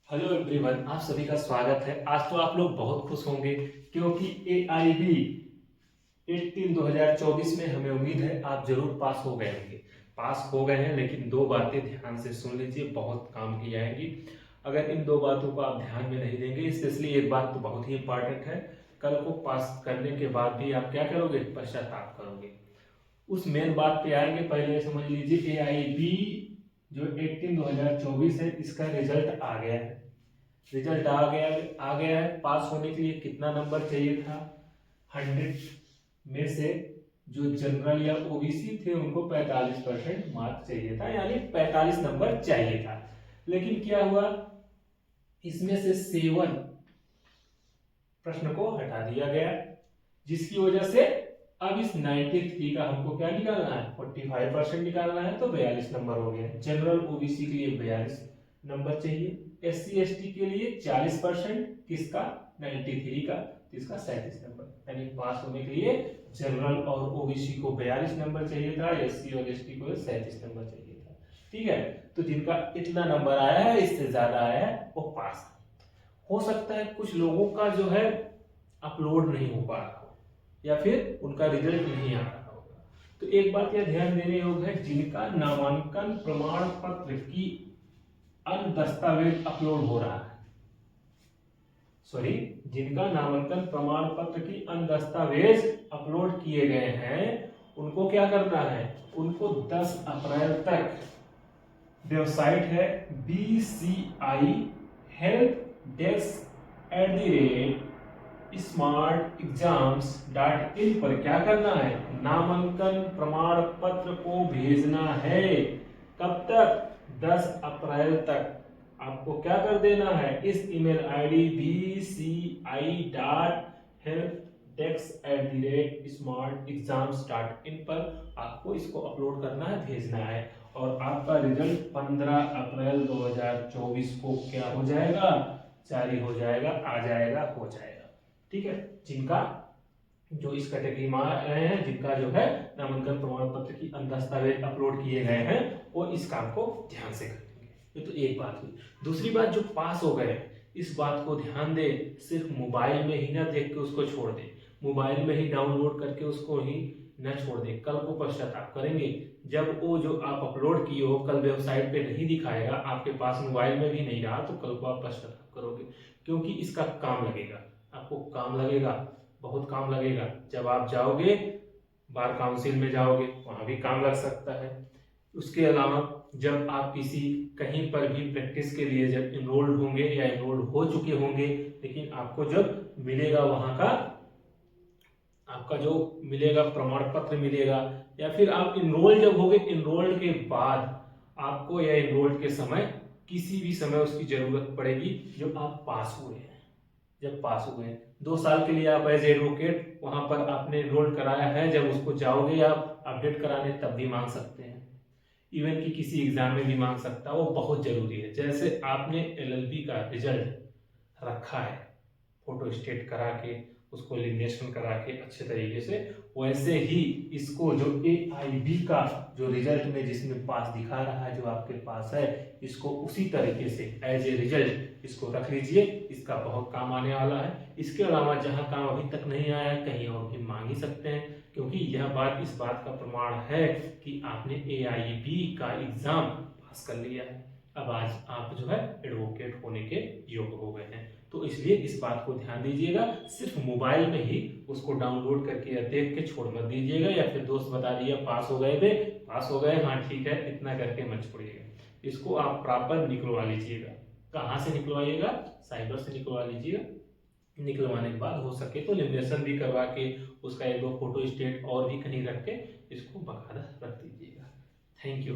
Hello everyone, आप सभी का स्वागत है। आज तो आप लोग बहुत खुश होंगे क्योंकि AIB 18 2024 में हमें उम्मीद है आप जरूर पास हो गए होंगे। पास हो गए हैं, लेकिन दो बातें ध्यान से सुन लीजिए, बहुत काम की आएंगी। अगर इन दो बातों को आप ध्यान में नहीं देंगे, स्पेशली एक बात तो बहुत ही इंपॉर्टेंट है, कल को पास करने के बाद भी आप क्या करोगे? पश्चाताप करोगे। उस मेन बात पे आएंगे। पहले ये समझ लीजिए AIB जो 18 2024 है, इसका रिजल्ट आ गया है। रिजल्ट आ गया है। पास होने के लिए कितना नंबर चाहिए था? 100 में से जो जनरल या ओबीसी थे उनको 45% मार्क चाहिए था, यानी 45 नंबर चाहिए था। लेकिन क्या हुआ, इसमें से 7 प्रश्न को हटा दिया गया, जिसकी वजह से अब इस 93 का हमको क्या निकालना है? 45% निकालना है, तो 42 नंबर हो गया। जनरल ओबीसी के लिए 42 नंबर चाहिए, SC ST के लिए 40%, किसका? 93 का, इसका 37 नंबर। यानी पास होने के लिए जनरल और ओबीसी को 42 नंबर चाहिए था, SC और ST को 37 नंबर चाहिए था। ठीक है, तो जिनका इतना नंबर आया है, इससे ज्यादा आया है, वो पास हो सकता है। कुछ लोगों का जो है अपलोड नहीं हो पा रहा हो, या फिर उनका रिजल्ट नहीं आ रहा होगा। तो एक बात यह ध्यान देने योग्य है, जिनका नामांकन प्रमाण पत्र की अन्य दस्तावेज अपलोड हो रहा है, सॉरी, जिनका नामांकन प्रमाण पत्र की अन्य दस्तावेज अपलोड किए गए हैं, उनको क्या करना है? उनको 10 अप्रैल तक वेबसाइट है BCI हेल्प डेस्क @smartexams.in पर क्या करना है? नामांकन प्रमाण पत्र को भेजना है। कब तक? 10 अप्रैल तक। आपको क्या कर देना है? इस ईमेल आईडी bci.helpdesk@smartexams.in पर आपको इसको अपलोड करना है, भेजना है। और आपका रिजल्ट 15 अप्रैल 2024 को क्या हो जाएगा? जारी हो जाएगा, आ जाएगा, हो जाएगा। ठीक है, जिनका जो इस कैटेगरी में आ रहे हैं, जिनका जो है नामांकन प्रमाण पत्र की अन्य दस्तावेज अपलोड किए गए हैं, वो इस काम को ध्यान से करेंगे। ये तो एक बात हुई। दूसरी बात, जो पास हो गए इस बात को ध्यान दे, सिर्फ मोबाइल में ही ना देख के उसको छोड़ दे, मोबाइल में ही डाउनलोड करके उसको ही न छोड़ दे। कल को पश्चाताप करेंगे जब वो जो आप अपलोड किए हो कल वेबसाइट पे नहीं दिखाएगा, आपके पास मोबाइल में भी नहीं रहा, तो कल को आप पश्चाताप करोगे, क्योंकि इसका काम लगेगा। आपको काम लगेगा, बहुत काम लगेगा। जब आप जाओगे बार काउंसिल में जाओगे, वहां भी काम लग सकता है। उसके अलावा जब आप किसी कहीं पर भी प्रैक्टिस के लिए जब इनरोल्ड होंगे या इनरोल्ड हो चुके होंगे, लेकिन आपको जब मिलेगा वहां का, आपका जो मिलेगा प्रमाण पत्र मिलेगा, या फिर आप इनरोल जब होगे, इनरोल्ड के बाद आपको या इनरोल्ड के समय किसी भी समय उसकी जरूरत पड़ेगी, जो आप पास हुए हैं। जब पास हुए हैं 2 साल के लिए आप एज एडवोकेट वहां पर आपने इनरोल कराया है, जब उसको जाओगे आप अपडेट कराने तब भी मांग सकते हैं। इवन कि किसी एग्जाम में भी मांग सकता है, वो बहुत जरूरी है। जैसे आपने LLB का रिजल्ट रखा है, फोटो स्टेट करा के उसको लेमिनेशन करा के अच्छे तरीके से, वैसे ही इसको जो AIB का जो रिजल्ट में जिसमें पास दिखा रहा है, जो आपके पास है, इसको उसी तरीके से एज ए रिजल्ट इसको रख लीजिए। इसका बहुत काम आने वाला है। इसके अलावा जहां काम अभी तक नहीं आया है, कहीं और भी मांग ही सकते हैं, क्योंकि यह बात इस बात का प्रमाण है कि आपने AIB का एग्जाम पास कर लिया है। अब आज आप जो है एडवोकेट होने के योग्य हो गए हैं। तो इसलिए इस बात को ध्यान दीजिएगा, सिर्फ मोबाइल में ही उसको डाउनलोड करके या देख के छोड़ मत दीजिएगा, या फिर दोस्त बता दिया पास हो गए थे, पास हो गए, हाँ ठीक है, इतना करके मत छोड़िएगा। इसको आप प्रॉपर निकलवा लीजिएगा। कहाँ से निकलवाइएगा? साइबर से निकलवा लीजिएगा। निकलवाने के बाद हो सके तो लेमिनेशन भी करवा के उसका 1-2 फोटो स्टेट और भी कहीं रख के इसको बाकायदा रख दीजिएगा। Thank you.